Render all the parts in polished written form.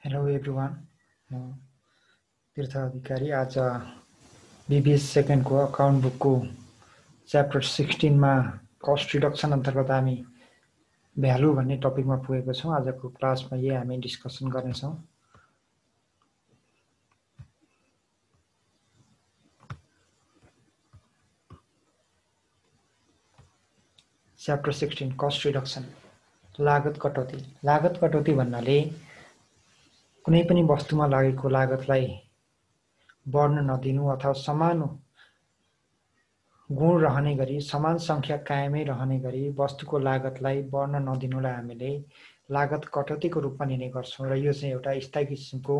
Hello everyone. म तीर्थ अधिकारी आज BBS second को अकाउन्ट बुक को च्याप्टर 16 मा कस्ट रिडक्सन अन्तर्गत हामी भ्यालु भन्ने टपिकमा पुगेको छौं। आजको क्लासमा यही हामी डिस्कसन गर्नेछौं। च्याप्टर 16 कस्ट रिडक्सन लागत कटौती। लागत कटौती भन्नाले कुनै पनि वस्तुमा लागेको लागतलाई बढ्न नदिनु अथवा समान गुण रहने गरी समान संख्या कायमै रहने गरी वस्तुको लागतलाई बढ्न नदिनुलाई हामीले लागत कटौतीको रूपमा लिने गर्छौं र यो चाहिँ एउटा स्थायी किसिमको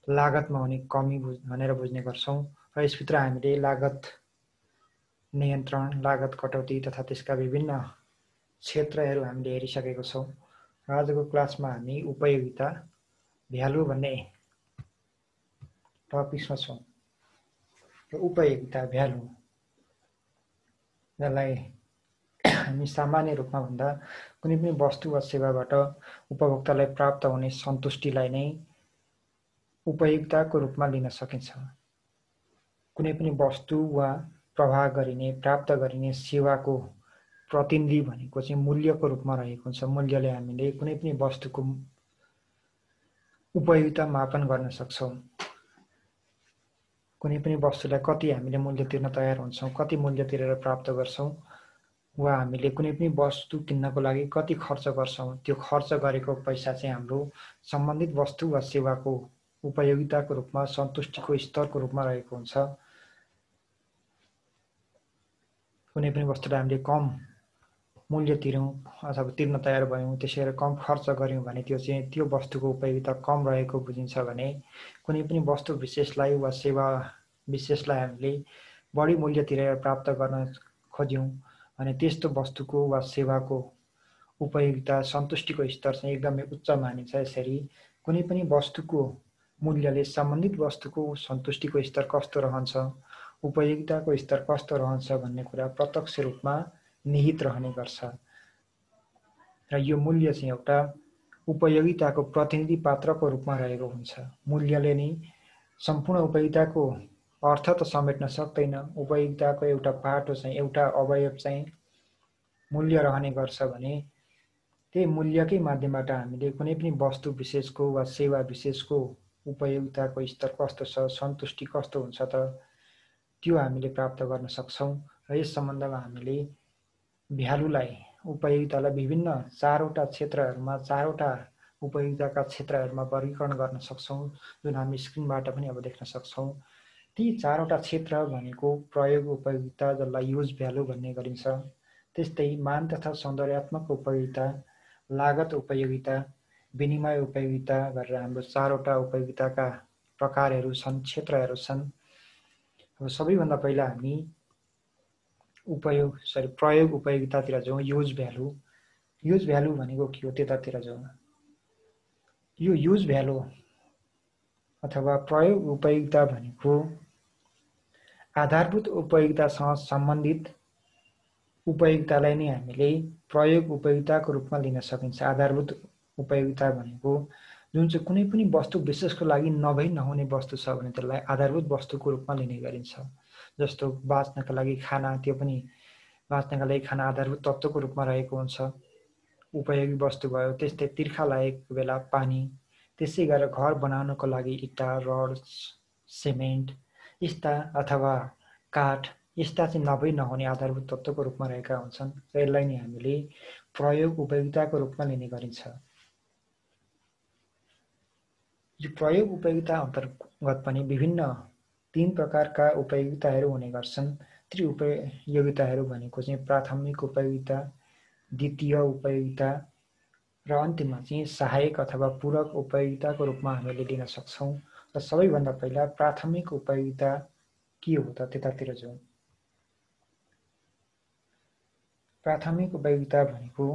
लागतमा हुने कमी भनेर बुझ्ने गर्छौं र यसभित्र हामीले लागत नियन्त्रण, लागत कटौती तथा त्यसका विभिन्न क्षेत्रहरू हामीले हेरिसकेको छौं। र आजको क्लासमा हामी उपयोगिता भ्यालु भन्ने टपिकमा छौं। र उपयोगिता भ्यालु जसलाई हामी सामान्य रूपमा भन्दा कुनै पनि वस्तु वा सेवाबाट उपभोक्तालाई प्राप्त हुने सन्तुष्टिलाई नै उपयोगिताको रूपमा लिन सकिन्छ। कुनै पनि वस्तु वा प्रवाह गरिने प्राप्त गरिने सेवाको प्रतिनिधि भनेको चाहिँ मूल्यको रूपमा रहेको हुन्छ। मूल्यले हामीले कुनै पनि वस्तुको उपयोगिता मापन गर्न सक्छौं। कुनै पनि वस्तुलाई कति हामीले मूल्य तिर्न तयार हुन्छौं, कति मूल्य तिरेर प्राप्त गर्छौं वा हामीले कुनै पनि वस्तु किन्नको लागि कति खर्च गर्छौं, त्यो खर्च गरेको पैसा चाहिँ हाम्रो सम्बन्धित वस्तु वा सेवाको उपयोगिताको रूपमा सन्तुष्टिको स्तरको रूपमा रहेको हुन्छ। कुनै पनि वस्तुलाई हामीले कम मूल्य तिर्यौं अथवा तिर्न तयार भयौं, त्यसैले कम खर्च गर्यौं भने त्यो चाहिँ त्यो वस्तुको उपयोगिता कम रहेको बुझिन्छ भने कुनै पनि वस्तु विशेषलाई वा सेवा विशेषलाई हामीले बढी मूल्य तिरेर प्राप्त गर्न खोज्यौं भने त्यस्तो वस्तुको वा सेवाको उपयोगिता सन्तुष्टिको स्तर चाहिँ एकदमै उच्च मानिन्छ। यसरी कुनै पनि वस्तुको मूल्यले सम्बन्धित वस्तुको सन्तुष्टिको स्तर कस्तो रहन्छ, उपयोगिताको स्तर कस्तो रहन्छ भन्ने कुरा प्रत्यक्ष रूपमा निहित रहने गर्छ। र यो मूल्य चाहिँ एउटा उपयोगिताको प्रतिनिधि पात्रको रूपमा रहेको हुन्छ। मूल्यले नै सम्पूर्ण उपयोगिताको अर्थ त समेट्न सक्दैन। उपयोगिताको एउटा पाटो चाहिँ एउटा अवयव चाहिँ मूल्य रहने गर्छ भने त्यही मूल्यकै माध्यमबाट हामीले कुनै पनि वस्तु विशेषको वा सेवा विशेषको उपयोगिताको स्तर कस्तो छ, सन्तुष्टि कस्तो हुन्छ त त्यो हामीले प्राप्त गर्न सक्छौं। र यस सम्बन्धमा हामीले भ्यालुलाई उपयोगितालाई विभिन्न चारवटा क्षेत्रहरूमा चारवटा उपयोगिताका क्षेत्रहरूमा वर्गीकरण गर्न सक्छौं, जुन हामी स्क्रिनबाट पनि अब देख्न सक्छौं। ती चारवटा क्षेत्र भनेको प्रयोग उपयोगिता जसलाई युज भ्यालु भन्ने गरिन्छ, त्यस्तै मान तथा सौन्दर्यात्मक उपयोगिता, लागत उपयोगिता, विनिमय उपयोगिता गरेर हाम्रो चारवटा उपयोगिताका प्रकारहरू छन्, क्षेत्रहरू छन्। अब सबैभन्दा पहिला हामी प्रयोग उपयोगितातिर जाउँ। Use value. युज भ्यालु भनेको के हो त्यतातिर जाउँ। यो युज भ्यालु अथवा प्रयोग उपयोगिता भनेको आधारभूत उपयोगितासँग सम्बन्धित उपयोगितालाई नै हामीले प्रयोग उपयोगिताको रूपमा लिन सकिन्छ। आधारभूत उपयोगिता भनेको जुन चाहिँ कुनै पनि वस्तु विशेषको लागि नभई नहुने वस्तु छ भने त्यसलाई आधारभूत वस्तुको रूपमा लिने गरिन्छ। जस्तो बाँच्नका लागि खाना, त्यो पनि बाँच्नका लागि खाना आधारभूत तत्त्वको रूपमा रहेको हुन्छ, उपयोगी वस्तु भयो। त्यस्तै तिर्खा लागेको बेला पानी, त्यसै गरेर घर बनाउनको लागि इँटा, रड, सिमेन्ट यस्ता अथवा काठ यस्ता चाहिँ नभई नहुने आधारभूत तत्त्वको रूपमा रहेका हुन्छन्। र यसलाई नै हामीले प्रयोग उपयोगिताको रूपमा लिने गरिन्छ। यो प्रयोग उपयोगिता अन्तर्गत पनि विभिन्न 3 प्रकारका उपयोगिताहरू हुने गर्छन्। ती उपयोगिताहरू भनेको चाहिँ प्राथमिक उपयोगिता, द्वितीय उपयोगिता र अन्तिममा चाहिँ सहायक अथवा पूरक उपयोगिताको रूपमा हामीले लिन सक्छौं। र सबैभन्दा पहिला प्राथमिक उपयोगिता के हो त त्यतातिर जाउँ। प्राथमिक उपयोगिता भनेको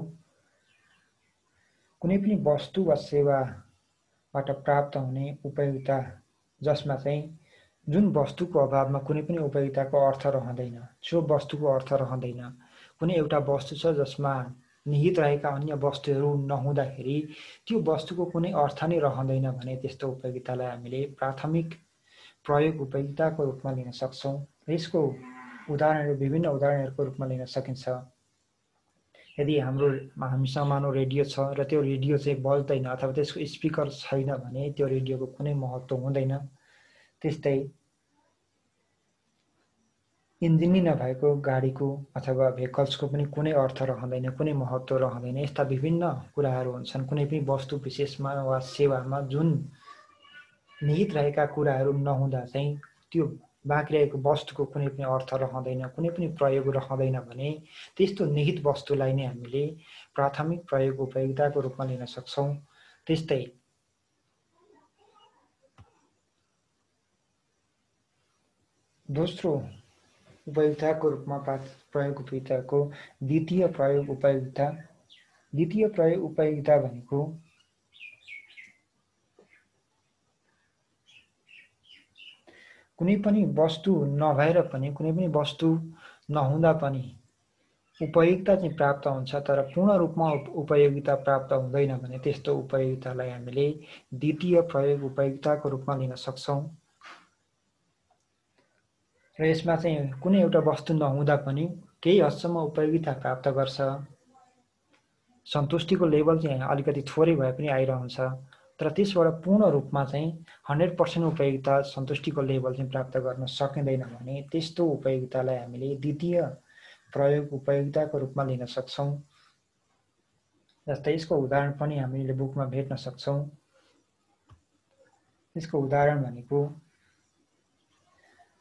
कुनै पनि वस्तु वा सेवाबाट प्राप्त हुने उपयोगिता जसमा चाहिँ जुन वस्तुको अभावमा कुनै पनि उपयोगिताको अर्थ रहँदैन, जो वस्तुको अर्थ रहँदैन। कुनै एउटा वस्तु छ जसमा निहित रहेका अन्य वस्तुहरू नहुँदाखेरि त्यो वस्तुको कुनै अर्थ नै रहँदैन भने त्यस्तो उपयोगितालाई हामीले प्राथमिक प्रयोग उपयोगिताको रूपमा लिन सक्छौँ। यसको उदाहरणहरू विभिन्न उदाहरणहरूको रूपमा लिन सकिन्छ। यदि हामीसँग मानव रेडियो छ र त्यो रेडियो चाहिँ बज्दैन अथवा त्यसको स्पिकर छैन भने त्यो रेडियोको कुनै महत्त्व हुँदैन। त्यस्तै इन्जिनै नभएको गाडीको अथवा भेहिकल्सको पनि कुनै अर्थ रहँदैन, कुनै महत्त्व रहँदैन। यस्ता विभिन्न कुराहरू हुन्छन् कुनै पनि वस्तु विशेषमा वा सेवामा जुन निहित रहेका कुराहरू नहुँदा चाहिँ त्यो बाँकी रहेको वस्तुको कुनै पनि अर्थ रहँदैन, कुनै पनि प्रयोग रहँदैन भने त्यस्तो निहित वस्तुलाई नै हामीले प्राथमिक प्रयोग उपयोगिताको रूपमा लिन सक्छौँ। त्यस्तै दोस्रो उपयोगिताको रूपमा प्रयोग उपयोगिताको द्वितीय प्रयोग उपयोगिता भनेको कुनै पनि वस्तु नभएर पनि कुनै पनि वस्तु नहुँदा पनि उपयोगिता चाहिँ प्राप्त हुन्छ तर पूर्ण रूपमा उपयोगिता प्राप्त हुँदैन भने त्यस्तो उपयोगितालाई हामीले द्वितीय प्रयोग उपयोगिताको रूपमा लिन सक्छौँ। र यसमा चाहिँ कुनै एउटा वस्तु नहुँदा पनि केही हदसम्म उपयोगिता प्राप्त गर्छ। सन्तुष्टिको लेभल चाहिँ अलिकति थोरै भए पनि आइरहन्छ तर त्यसबाट पूर्ण रूपमा चाहिँ 100% उपयोगिता सन्तुष्टिको लेभल चाहिँ प्राप्त गर्न सकिँदैन भने त्यस्तो उपयोगितालाई हामीले द्वितीय प्रयोग उपयोगिताको रूपमा लिन सक्छौँ। जस्तै यसको उदाहरण पनि हामीले बुकमा भेट्न सक्छौँ। यसको उदाहरण भनेको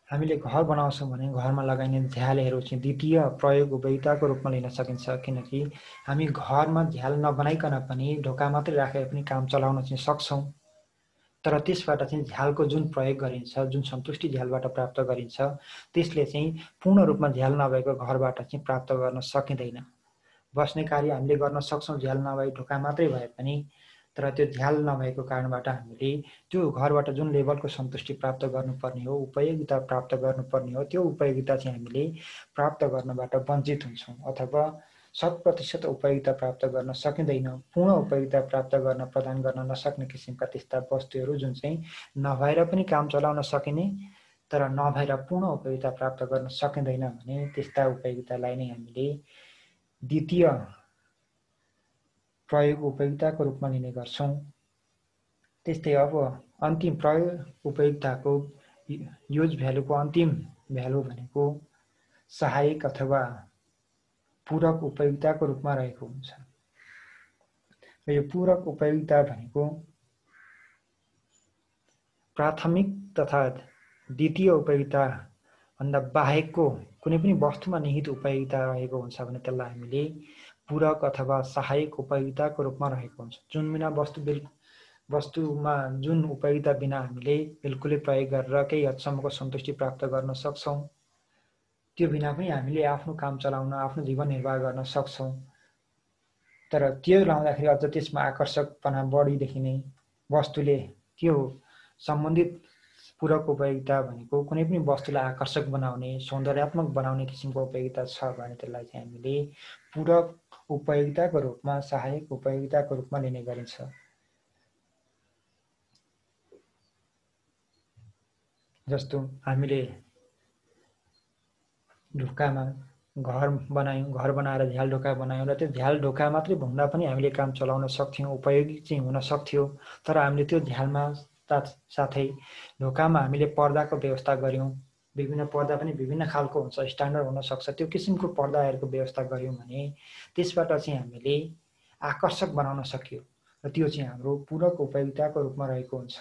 हामीले घर बनाउँछौँ भने घरमा लगाइने झ्यालहरू चाहिँ द्वितीय प्रयोग उपयोगिताको रूपमा लिन सकिन्छ। किनकि हामी घरमा झ्याल नबनाइकन पनि ढोका मात्रै राखेर पनि काम चलाउन चाहिँ सक्छौँ तर त्यसबाट चाहिँ झ्यालको जुन प्रयोग गरिन्छ, जुन सन्तुष्टि झ्यालबाट प्राप्त गरिन्छ त्यसले चाहिँ पूर्ण रूपमा झ्याल नभएको घरबाट चाहिँ प्राप्त गर्न सकिँदैन। बस्ने कार्य हामीले गर्न सक्छौँ झ्याल नभई ढोका मात्रै भए पनि तर त्यो झ्याल नभएको कारणबाट हामीले त्यो घरबाट जुन लेभलको सन्तुष्टि प्राप्त गर्नुपर्ने हो, उपयोगिता प्राप्त गर्नुपर्ने हो, त्यो उपयोगिता चाहिँ हामीले प्राप्त गर्नबाट वञ्चित हुन्छौँ अथवा 100% उपयोगिता प्राप्त गर्न सकिँदैन। पूर्ण उपयोगिता प्राप्त गर्न प्रदान गर्न नसक्ने किसिमका त्यस्ता वस्तुहरू जुन चाहिँ नभएर पनि काम चलाउन सकिने तर नभएर पूर्ण उपयोगिता प्राप्त गर्न सकिँदैन भने त्यस्ता उपयोगितालाई नै हामीले द्वितीय प्रयोग उपयोगिताको रूपमा लिने गर्छौँ। त्यस्तै अब अन्तिम प्रयोग उपयोगिताको युज भ्यालुको अन्तिम भ्यालु भनेको सहायक अथवा पूरक उपयोगिताको रूपमा रहेको हुन्छ। र यो पूरक उपयोगिता भनेको प्राथमिक तथा द्वितीय उपयोगिता भन्दा बाहेकको कुनै पनि वस्तुमा निहित उपयोगिता रहेको हुन्छ भने त्यसलाई हामीले पूरक अथवा सहायक उपयोगिताको रूपमा रहेको हुन्छ। जुन बिना वस्तुमा जुन उपयोगिता बिना हामीले बिल्कुलै प्रयोग गरेर केही हदसम्मको सन्तुष्टि प्राप्त गर्न सक्छौँ त्यो बिना पनि हामीले आफ्नो काम चलाउन, आफ्नो जीवन निर्वाह गर्न सक्छौँ। तर त्यो लाउँदाखेरि अझ त्यसमा आकर्षकपना बढी देखिने वस्तुले त्यो सम्बन्धित पूरक उपयोगिता भनेको कुनै पनि वस्तुलाई आकर्षक बनाउने, सौन्दर्यात्मक बनाउने किसिमको उपयोगिता छ भने त्यसलाई चाहिँ हामीले पूरक उपयोगिताको रूपमा, सहायक उपयोगिताको रूपमा लिने गरिन्छ। जस्तो हामीले ढोकामा घर बनायौँ, घर बनाएर झ्याल ढोका बनायौँ र त्यो झ्याल ढोका मात्रै भन्दा पनि हामीले काम चलाउन सक्थ्यौँ, उपयोगी चाहिँ हुन सक्थ्यो। तर हामीले त्यो झ्यालमा साथै ढोकामा हामीले पर्दाको व्यवस्था गऱ्यौँ। विभिन्न पर्दा पनि विभिन्न खालको हुन्छ, स्ट्यान्डर्ड हुनसक्छ। त्यो किसिमको पर्दाहरूको व्यवस्था गऱ्यौँ भने त्यसबाट चाहिँ हामीले आकर्षक बनाउन सक्यो र त्यो चाहिँ हाम्रो पूरक उपयोगिताको रूपमा रहेको हुन्छ।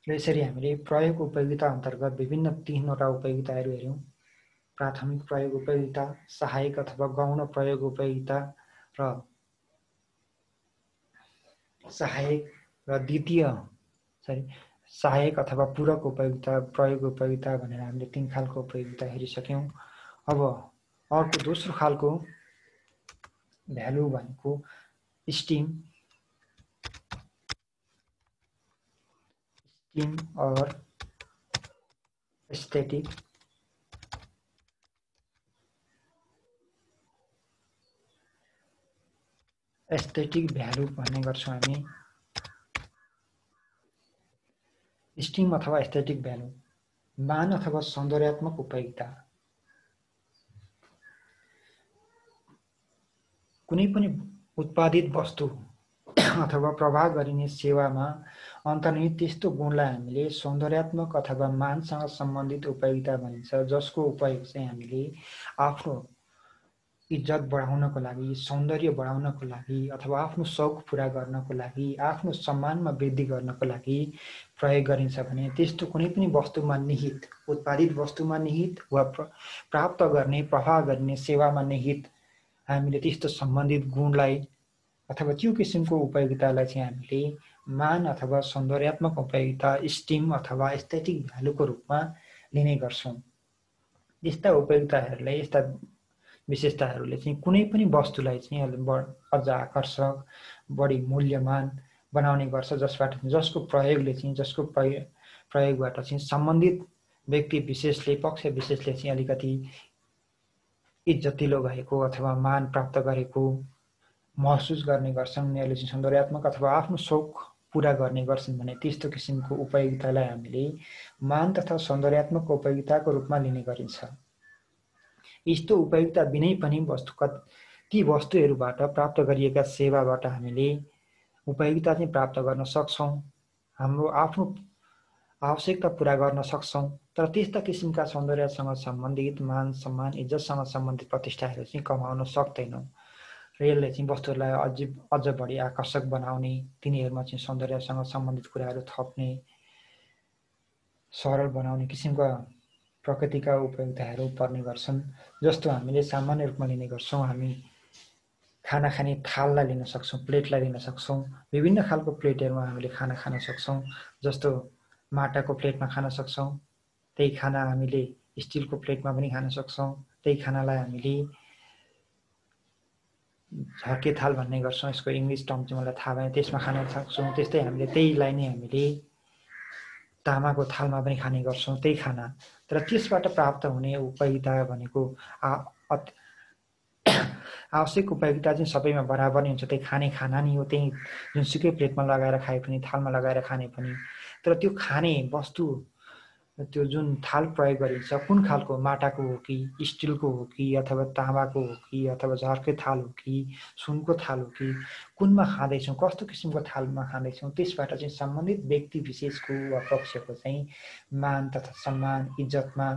र यसरी हामीले प्रयोग उपयोगिता अन्तर्गत विभिन्न 3वटा उपयोगिताहरू हेऱ्यौँ। प्राथमिक प्रयोग उपयोगिता, सहायक अथवा गौण प्रयोग उपयोगिता र सहायक अथवा पूरक उपयोगिता प्रयोग उपयोगिता भनेर हामीले 3 खालको उपयोगिता हेरिसक्यौँ। अब अर्को दोस्रो खालको भ्यालु भनेको स्टिम और एस्थेटिक एस्थेटिक भ्यालु भन्ने गर्छौँ हामी। स्टिम अथवा एस्थेटिक भ्यालु मान अथवा सौन्दर्यात्मक उपयोगिता। कुनै पनि उत्पादित वस्तु अथवा प्रवाह गरिने सेवामा अन्तर्निहित त्यस्तो गुणलाई हामीले सौन्दर्यात्मक अथवा मानसँग सम्बन्धित उपयोगिता भनिन्छ, जसको उपयोग चाहिँ हामीले आफ्नो इज्जत बढाउनको लागि, सौन्दर्य बढाउनको लागि अथवा आफ्नो शौक पूरा गर्नको लागि, आफ्नो सम्मानमा वृद्धि गर्नको लागि प्रयोग गरिन्छ भने त्यस्तो कुनै पनि वस्तुमा निहित, उत्पादित वस्तुमा निहित वा प्राप्त गर्ने, प्रवाह गर्ने सेवामा निहित हामीले त्यस्तो सम्बन्धित गुणलाई अथवा त्यो किसिमको उपयोगितालाई चाहिँ हामीले मान अथवा सौन्दर्यात्मक उपयोगिता, स्टिम अथवा एस्थेटिक भ्यालुको रूपमा लिने गर्छौँ। यस्ता उपयोगिताहरूले, यस्ता विशेषताहरूले चाहिँ कुनै पनि वस्तुलाई चाहिँ अझ आकर्षक, बढी मूल्यमान बनाउने गर्छ, जसको प्रयोगले चाहिँ, जसको प्रयोगबाट चाहिँ सम्बन्धित व्यक्ति विशेषले, पक्ष विशेषले चाहिँ अलिकति इज्जतिलो भएको अथवा मान प्राप्त गरेको महसुस गर्ने गर्छन्। उनीहरूले चाहिँ सौन्दर्यात्मक अथवा आफ्नो शौक पूरा गर्ने गर्छन् भने त्यस्तो किसिमको उपयोगितालाई हामीले मान तथा सौन्दर्यात्मक उपयोगिताको रूपमा लिने गरिन्छ। यस्तो उपयोगिता बिनै पनि ती वस्तुहरूबाट प्राप्त गरिएका सेवाबाट हामीले उपयोगिता चाहिँ प्राप्त गर्न सक्छौँ, हाम्रो आफ्नो आवश्यकता पूरा गर्न सक्छौँ। तर त्यस्ता किसिमका सौन्दर्यसँग सम्बन्धित, मान सम्मान, इज्जतसँग सम्बन्धित प्रतिष्ठाहरू चाहिँ कमाउन सक्दैनौँ र यसले चाहिँ वस्तुहरूलाई अझ बढी आकर्षक बनाउने, तिनीहरूमा चाहिँ सौन्दर्यसँग सम्बन्धित कुराहरू थप्ने, सरल बनाउने किसिमका प्रकृतिका उपयोगिताहरू पर्ने गर्छन्। जस्तो हामीले सामान्य रूपमा लिने गर्छौँ, हामी खाना खाने थाललाई लिन सक्छौँ, प्लेटलाई लिन सक्छौँ। विभिन्न खालको प्लेटहरूमा हामीले खाना खान सक्छौँ। जस्तो माटाको प्लेटमा खान सक्छौँ, त्यही खाना हामीले स्टिलको प्लेटमा पनि खान सक्छौँ। त्यही खानालाई हामीले झर्के थाल भन्ने गर्छौँ, यसको इङ्ग्लिस टर्म चाहिँ मलाई थाहा भएन, त्यसमा खान सक्छौँ। त्यस्तै हामीले त्यहीलाई नै हामीले तामाको थालमा पनि खाने गर्छौँ त्यही खाना। तर त्यसबाट प्राप्त हुने उपयोगिता भनेको आवश्यक उपयोगिता चाहिँ सबैमा बराबर नै हुन्छ। त्यही खाने खाना नि हो, त्यही जुनसुकै प्लेटमा लगाएर खाए पनि, थालमा लगाएर खाने पनि। तर त्यो खाने वस्तु, त्यो जुन थाल प्रयोग गरिन्छ, कुन खालको, माटाको हो कि स्टिलको हो कि अथवा तामाको हो कि अथवा झर्के थाल हो कि सुनको थाल हो कि, कुनमा खाँदैछौँ, कस्तो किसिमको थालमा खाँदैछौँ, त्यसबाट चाहिँ सम्बन्धित व्यक्ति विशेषको वा पक्षको चाहिँ मान तथा सम्मान, इज्जतमा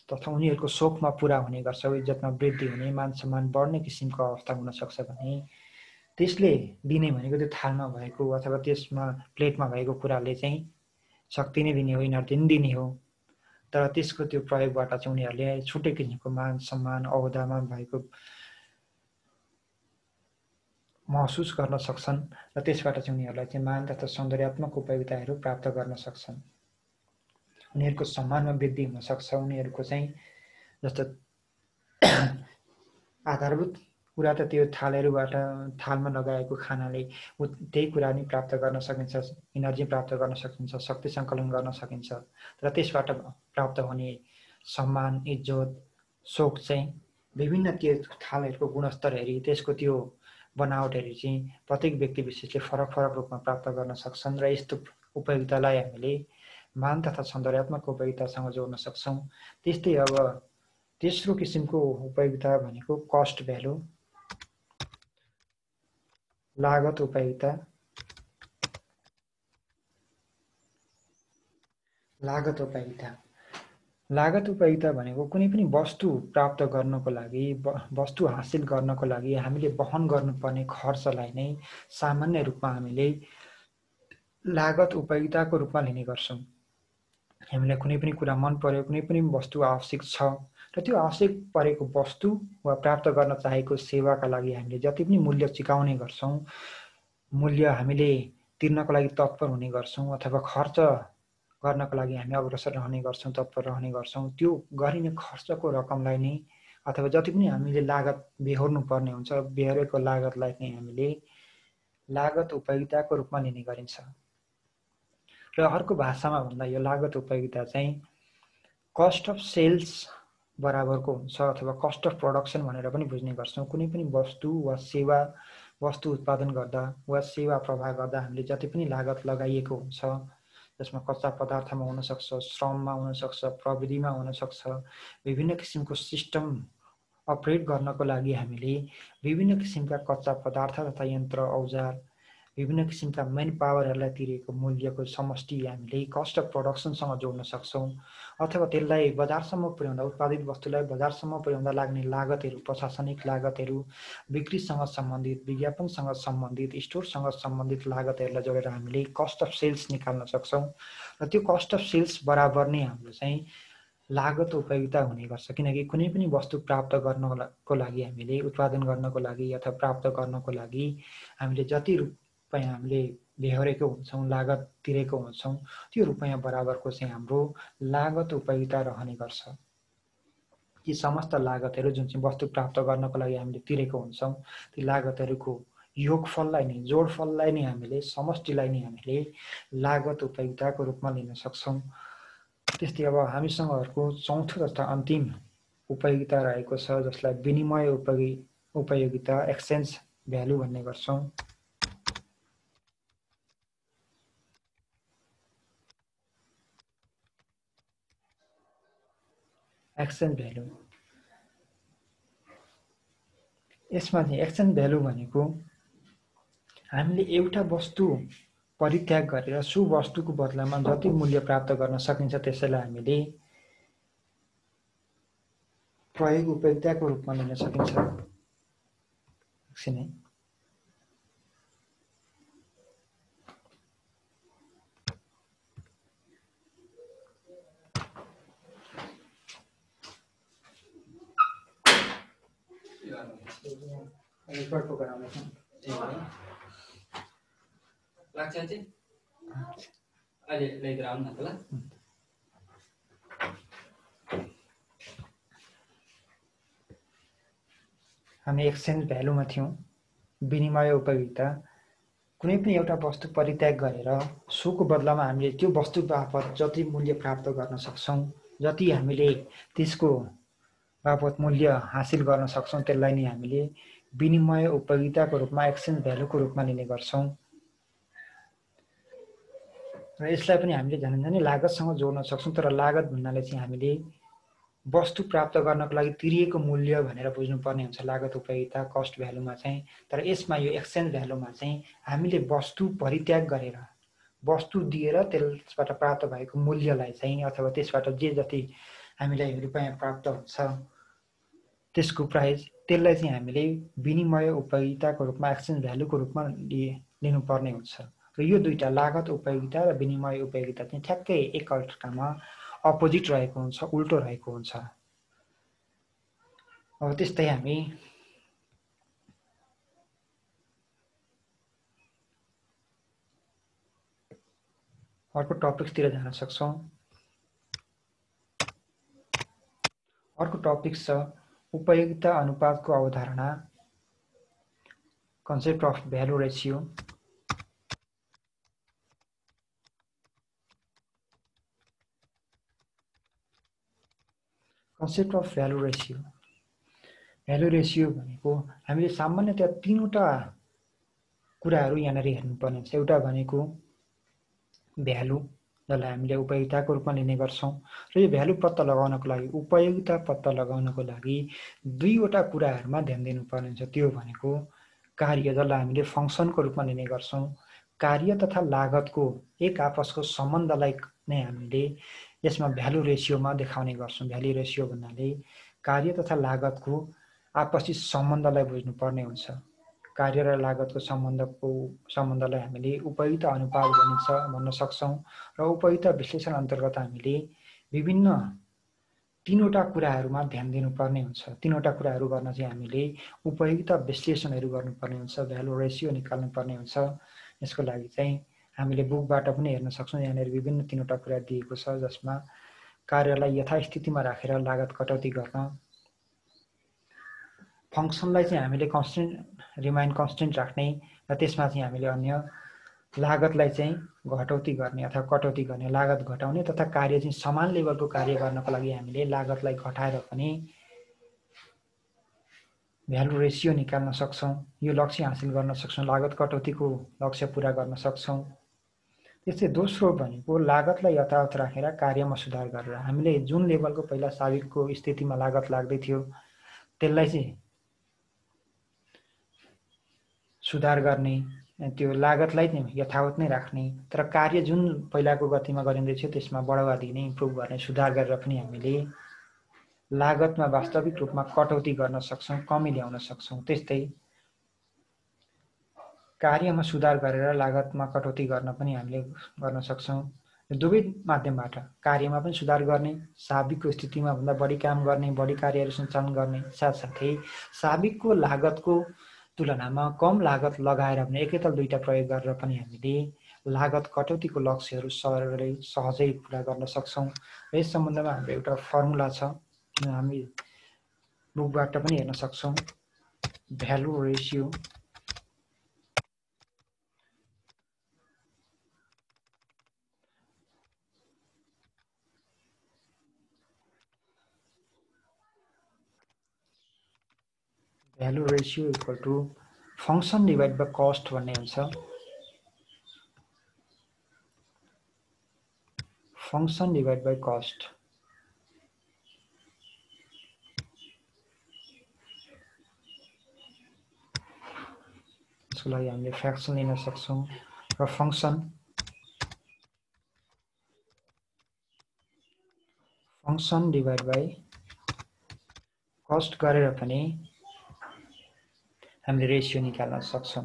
तथा उनीहरूको शोकमा पुरा हुने गर्छ, इज्जतमा वृद्धि हुने, मान सम्मान बढ्ने किसिमको अवस्था हुनसक्छ भने त्यसले दिने भनेको त्यो थालमा भएको अथवा त्यसमा प्लेटमा भएको कुराले चाहिँ शक्ति नै दिने हो, इनर्जी नै दिने हो। तर त्यसको त्यो प्रयोगबाट चाहिँ उनीहरूले छुट्टै किसिमको मान सम्मान, अहोदामा भएको महसुस गर्न सक्छन् र त्यसबाट चाहिँ उनीहरूलाई चाहिँ मान तथा सौन्दर्यात्मक उपयोगिताहरू प्राप्त गर्न सक्छन्। उनीहरूको सम्मानमा वृद्धि हुन सक्छ। उनीहरूको चाहिँ जस्तो आधारभूत कुरा त त्यो थालहरूबाट, थालमा लगाएको खानाले त्यही कुरा नि प्राप्त गर्न सकिन्छ, इनर्जी प्राप्त गर्न सकिन्छ, शक्ति सङ्कलन गर्न सकिन्छ। तर त्यसबाट प्राप्त हुने सम्मान, इज्जत, शोक चाहिँ विभिन्न त्यो थालहरूको गुणस्तर हेरी, त्यसको त्यो बनावट हेरी चाहिँ प्रत्येक व्यक्ति विशेषले फरक फरक रूपमा प्राप्त गर्न सक्छन् र यस्तो उपयोगितालाई हामीले मान तथा सौन्दर्यात्मक उपयोगितासँग जोड्न सक्छौँ। त्यस्तै अब तेस्रो किसिमको उपयोगिता भनेको कस्ट भ्यालु, लागत उपयोगिता। लागत उपयोगिता, लागत उपयोगिता भनेको कुनै पनि वस्तु प्राप्त गर्नको लागि, वस्तु हासिल गर्नको लागि हामीले वहन गर्नुपर्ने खर्चलाई नै सामान्य रूपमा हामीले लागत उपयोगिताको रूपमा लिने गर्छौँ। हामीलाई कुनै पनि कुरा मन पर्यो, कुनै पनि वस्तु आवश्यक छ र त्यो आवश्यक परेको वस्तु वा प्राप्त गर्न चाहेको सेवाका लागि हामीले जति पनि मूल्य चुकाउने गर्छौँ, मूल्य हामीले तिर्नको लागि तत्पर हुने गर्छौँ अथवा खर्च गर्नको लागि हामी अग्रसर रहने गर्छौँ, तत्पर रहने गर्छौँ। त्यो गरिने खर्चको रकमलाई नै अथवा जति पनि हामीले लागत बेहोर्नु पर्ने हुन्छ, बेहोरेको लागतलाई नै हामीले लागत उपयोगिताको रूपमा लिने गरिन्छ। र अर्को भाषामा भन्दा यो लागत उपयोगिता चाहिँ कस्ट अफ सेल्स बराबरको हुन्छ अथवा कस्ट अफ प्रोडक्सन भनेर पनि बुझ्ने गर्छौँ। कुनै पनि वस्तु वा सेवा वस्तु उत्पादन गर्दा वा सेवा प्रवाह गर्दा हामीले जति पनि लागत लगाइएको हुन्छ, जसमा कच्चा पदार्थमा हुन सक्छ, श्रममा हुन सक्छ, प्रविधिमा हुन सक्छ, विभिन्न किसिमको सिस्टम अपरेट गर्नको लागि हामीले विभिन्न किसिमका कच्चा पदार्थ तथा यन्त्र औजार, विभिन्न किसिमका मेन पावरहरूलाई तिरेको मूल्यको समष्टि हामीले कस्ट अफ प्रोडक्सनसँग जोड्न सक्छौँ। अथवा त्यसलाई बजारसम्म पुर्याउँदा, उत्पादित वस्तुलाई बजारसम्म पुर्याउँदा लाग्ने लागतहरू, प्रशासनिक लागतहरू, बिक्रीसँग सम्बन्धित, विज्ञापनसँग सम्बन्धित, स्टोरसँग सम्बन्धित लागतहरूलाई जोडेर हामीले कस्ट अफ सेल्स निकाल्न सक्छौँ। र त्यो कस्ट अफ सेल्स बराबर नै हाम्रो चाहिँ लागत उपयोगिता हुने गर्छ। किनकि कुनै पनि वस्तु प्राप्त गर्नको लागि हामीले, उत्पादन गर्नको लागि अथवा प्राप्त गर्नको लागि हामीले जति रुपैयाँ हामीले बेहोरेको हुन्छौँ, लागत तिरेको हुन्छौँ, त्यो रुपैयाँ बराबरको चाहिँ हाम्रो लागत उपयोगिता रहने गर्छ। यी समस्त लागतहरू जुन चाहिँ वस्तु प्राप्त गर्नको लागि हामीले तिरेको हुन्छौँ, ती लागतहरूको योगफललाई नै, जोडफललाई नै हामीले, समष्टिलाई नै हामीले लागत उपयोगिताको रूपमा लिन सक्छौँ। त्यस्तै अब हामीसँग अर्को चौथो तथा अन्तिम उपयोगिता रहेको छ, जसलाई विनिमय उपयोगिता, एक्सचेन्ज भ्यालु भन्ने गर्छौँ। एक्सचेन्ज भ्यालु, यसमा चाहिँ एक्सचेन्ज भ्यालु भनेको हामीले एउटा वस्तु परित्याग गरेर सो वस्तुको बदलामा जति मूल्य प्राप्त गर्न सकिन्छ त्यसैलाई हामीले प्रयोग उपयोगिताको रूपमा लिन सकिन्छ। एकछिन है। रेकर्डको गराउनु छ लाग्छ चाहिँ अहिले ल्याइदिएर आउनु न त ल। हामी एक्सचेन्ज भ्यालुमा थियौँ। विनिमय उपयोगिता, कुनै पनि एउटा वस्तु परित्याग गरेर सोको बदलामा हामीले त्यो वस्तु बापत जति मूल्य प्राप्त गर्न सक्छौँ, जति हामीले त्यसको बापत मूल्य हासिल गर्न सक्छौँ, त्यसलाई नै हामीले विनिमय उपयोगिताको रूपमा, एक्सचेन्ज भ्यालुको रूपमा लिने गर्छौँ। र यसलाई पनि हामीले झनै लागतसँग जोड्न सक्छौँ। तर लागत भन्नाले चाहिँ हामीले वस्तु प्राप्त गर्नको लागि तिरिएको मूल्य भनेर बुझ्नुपर्ने हुन्छ लागत उपयोगिता, कस्ट भ्यालुमा चाहिँ। तर यसमा यो एक्सचेन्ज भ्यालुमा चाहिँ हामीले वस्तु परित्याग गरेर, वस्तु दिएर त्यसबाट प्राप्त भएको मूल्यलाई चाहिँ, अथवा त्यसबाट जे जति हामीलाई रुपैयाँ प्राप्त हुन्छ त्यसको प्राइस, त्यसलाई चाहिँ हामीले विनिमय उपयोगिताको रूपमा, एक्सचेन्ज भ्यालुको रूपमा लिनुपर्ने हुन्छ। र यो दुईटा, लागत उपयोगिता र विनिमय उपयोगिता चाहिँ ठ्याक्कै एकअर्कामा अपोजिट रहेको हुन्छ, उल्टो रहेको हुन्छ। अब त्यस्तै हामी अर्को टपिक्सतिर जान सक्छौँ। अर्को टपिक छ उपयोगिता अनुपातको अवधारणा, concept of value ratio. Concept of value ratio, value ratio भनेको हामीले सामान्यतया तीनवटा कुराहरू यहाँनिर हेर्नुपर्ने छ। एउटा भनेको भ्यालु, जसलाई हामीले उपयोगिताको रूपमा लिने गर्छौँ। र यो भ्यालु पत्ता लगाउनको लागि, उपयोगिता पत्ता लगाउनको लागि दुईवटा कुराहरूमा ध्यान दिनुपर्ने हुन्छ। त्यो भनेको कार्य, जसलाई हामीले फङ्सनको रूपमा लिने गर्छौँ। कार्य तथा लागतको एक आपसको सम्बन्धलाई नै हामीले यसमा भ्यालु रेसियोमा देखाउने गर्छौँ। भ्यालु रेसियो भन्नाले कार्य तथा लागतको आपसी सम्बन्धलाई बुझ्नुपर्ने हुन्छ। कार्य र लागतको सम्बन्धलाई हामीले उपयोगिता अनुपात भन्न सक्छौँ। र उपयोगिता विश्लेषण अन्तर्गत हामीले विभिन्न तीनवटा कुराहरूमा ध्यान दिनुपर्ने हुन्छ। तीनवटा कुराहरू गर्न चाहिँ हामीले उपयोगिता विश्लेषणहरू गर्नुपर्ने हुन्छ, भ्यालु रेसियो निकाल्नुपर्ने हुन्छ। यसको लागि चाहिँ हामीले बुकबाट पनि हेर्न सक्छौँ। यहाँनिर विभिन्न तीनवटा कुरा दिएको छ, जसमा कार्यलाई यथास्थितिमा राखेर लागत कटौती गर्न, फङ्सनलाई चाहिँ हामीले कन्स्टेन्ट, रिमाइन कन्स्टेन्ट राख्ने, र त्यसमा चाहिँ हामीले अन्य लागतलाई चाहिँ घटौती गर्ने अथवा कटौती गर्ने, लागत घटाउने तथा कार्य चाहिँ समान लेभलको कार्य गर्नको लागि हामीले लागतलाई घटाएर पनि भ्यालु रेसियो निकाल्न सक्छौँ, यो लक्ष्य हासिल गर्न सक्छौँ, लागत कटौतीको लक्ष्य पूरा गर्न सक्छौँ। त्यस्तै दोस्रो भनेको लागतलाई यथावत राखेर कार्यमा सुधार गरेर हामीले जुन लेभलको पहिला साबिकको स्थितिमा लागत लाग्दै थियो त्यसलाई चाहिँ सुधार गर्ने, त्यो लागतलाई यथावत नै राख्ने, तर कार्य जुन पहिलाको गतिमा गरिँदै थियो त्यसमा बढावा दिने, इम्प्रुभ गर्ने, सुधार गरेर पनि हामीले लागतमा वास्तविक रूपमा कटौती गर्न सक्छौँ, कमी ल्याउन सक्छौँ। त्यस्तै कार्यमा सुधार गरेर लागतमा कटौती गर्न पनि हामीले गर्न सक्छौँ। दुवै माध्यमबाट कार्यमा पनि सुधार गर्ने, साबिकको स्थितिमा भन्दा बढी काम गर्ने, बढी कार्यहरू सञ्चालन गर्ने, साथसाथै साबिकको लागतको तुलनामा कम लागत लगाएर पनि एकैताल दुईटा प्रयोग गरेर पनि हामीले लागत कटौतीको लक्ष्यहरू सहजै पुरा गर्न सक्छौँ। यस सम्बन्धमा हाम्रो एउटा फर्मुला छ, हामी बुकबाट पनि हेर्न सक्छौँ। Value ratio equal to function divide by cost भन्ने हुन्छ। Function divide by cost. यसको लागि हामीले फ्र्याक्सन लिन सक्छौँ र फङ्सन डिभाइड बाई कस्ट गरेर पनि हामीले रेसियो निकाल्न सक्छौँ।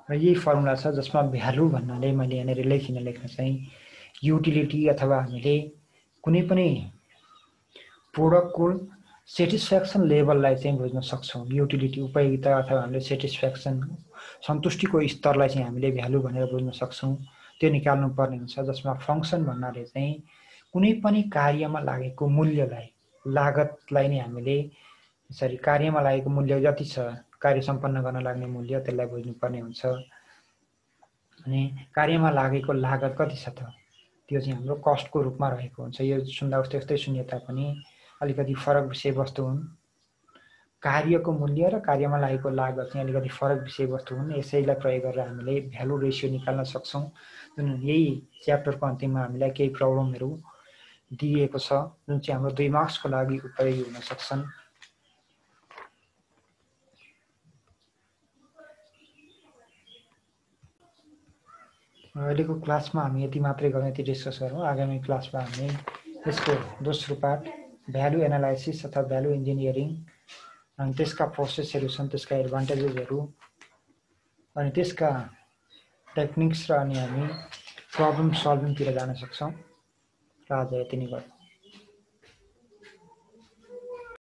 र यही फर्मुला छ जसमा भ्यालु भन्नाले मैले यहाँनिर लेख्न चाहिँ युटिलिटी अथवा हामीले कुनै पनि प्रोडक्टको सेटिस्फ्याक्सन लेभललाई चाहिँ बुझ्न सक्छौँ। युटिलिटी उपयोगिता अथवा हामीले सेटिस्फ्याक्सन सन्तुष्टिको स्तरलाई चाहिँ हामीले भ्यालु भनेर बुझ्न सक्छौँ। त्यो निकाल्नु पर्ने हुन्छ, जसमा फङ्सन भन्नाले चाहिँ कुनै पनि कार्यमा लागेको मूल्यलाई, लागतलाई नै हामीले यसरी कार्यमा लागेको मूल्य जति छ, कार्य सम्पन्न गर्न लाग्ने मूल्य, त्यसलाई बुझ्नुपर्ने हुन्छ। अनि कार्यमा लागेको लागत कति छ त, त्यो चाहिँ हाम्रो कस्टको रूपमा रहेको हुन्छ। यो सुन्दा उस्तै उस्तै सुनिए तापनि अलिकति फरक विषयवस्तु हुन्। कार्यको मूल्य र कार्यमा लागेको लागत चाहिँ अलिकति फरक विषयवस्तु हुन्। यसैलाई प्रयोग गरेर हामीले भ्यालु रेसियो निकाल्न सक्छौँ। जुन यही च्याप्टरको अन्तिममा हामीलाई केही प्रब्लमहरू दिएको छ, जुन चाहिँ हाम्रो 2 मार्क्सको लागि उपयोगी हुन सक्छन्। अहिलेको क्लासमा हामी यति मात्रै गरौँ, यति डिस्कस गरौँ। आगामी क्लासमा हामी यसको दोस्रो पार्ट भ्यालु एनालाइसिस अथवा भ्यालु इन्जिनियरिङ अनि त्यसका प्रोसेसहरू छन्, त्यसका एडभान्टेजेसहरू अनि त्यसका टेक्निक्स र अनि हामी प्रब्लम सल्भिङतिर जान सक्छौँ। र आज यति नै गरौँ।